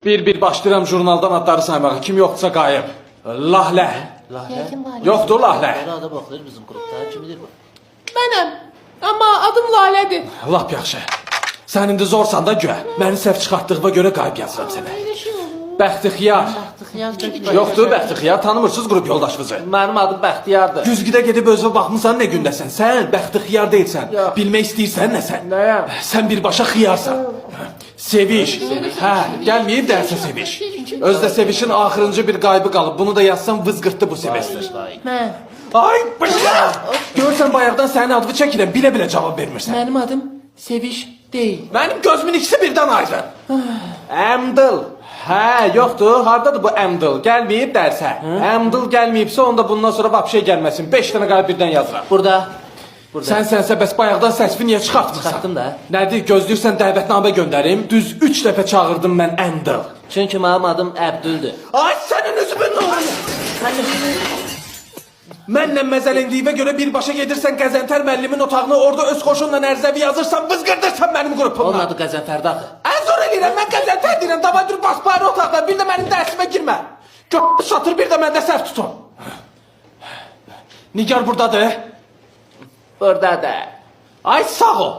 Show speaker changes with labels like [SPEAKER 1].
[SPEAKER 1] Bir başlayıram jurnaldan adları saymağa. Kim yoxdursa qayıb. Lahlə. Yoxdur Lahlə.
[SPEAKER 2] Arada baxılır bizim qrupda. Kimdir bu?
[SPEAKER 3] Mənəm. Amma adım Lalədir.
[SPEAKER 1] Lap yaxşı. Sən indi zorsan da güya. Məni səhv çıxartdığıma görə qayıb yazıram sənə. Bəxtixiyar. Yoxdur Bəxtixiyar. Tanımırsınız qrup yoldaşınızı.
[SPEAKER 2] Mənim adım Bəxtiyardır.
[SPEAKER 1] Güzgidə gedib özünə baxmısan nə gündəsən? Sən Bəxtixiyar deyilsən.
[SPEAKER 2] Yox.
[SPEAKER 1] Bilmək istəyirsən nə sən?
[SPEAKER 2] Nəyəm?
[SPEAKER 1] Sən birbaşa xiyarsan. Seviş. Hə, gəlməyib dərsə Seviş. Özdə Sevişin axırıncı bir qaybı qalıb. Bunu da yazsam vızqırtdı bu semestr.
[SPEAKER 3] Mən.
[SPEAKER 1] Ay bıçaq! Görsən bayaqdan sənin adını çəkirəm, bilə-bilə cavab vermirsən.
[SPEAKER 3] Mənim adım Seviş deyil.
[SPEAKER 1] Mənim gözümün ikisi birdən aydın. Əmdıl. Hə, yoxdur. Hardadır bu əmdıl? Gəlməyib dərsə. Əmdıl gəlməyibsə onda bundan sonra vapşey gəlməsin. 5 dənə qayıb birdən yazıram.
[SPEAKER 2] Burada. Burada.
[SPEAKER 1] Sənsə bəs bayaqdan səsfi niyə çıxartmırsan?
[SPEAKER 2] Çıxartdım da.
[SPEAKER 1] Nədir? Gözləyirsən dəvətnamə göndərim? Düz 3 dəfə çağırdım mən əmdıl.
[SPEAKER 2] Çünki mənim adım Əbdüldür.
[SPEAKER 1] Ay sənin üzümün nuru! Mənlə məzələndiyivə görə birbaşa gedirsən Qəzənfər müəllimin otağına, orada öz xoşunla ərzəvi yazırsan, vızqırdırsan mənim qrupumla.
[SPEAKER 2] Onun adı Qəzənfərdadır.
[SPEAKER 1] Zor eləyirəm, mən Qəzənfər deyirəm, davay dur bas bari otaqda, bir də mənim dərsimə girmə. Göt satır, bir də məndə səhv tutun. Nigar buradadır.
[SPEAKER 2] Buradadır.
[SPEAKER 1] Ay sağ ol.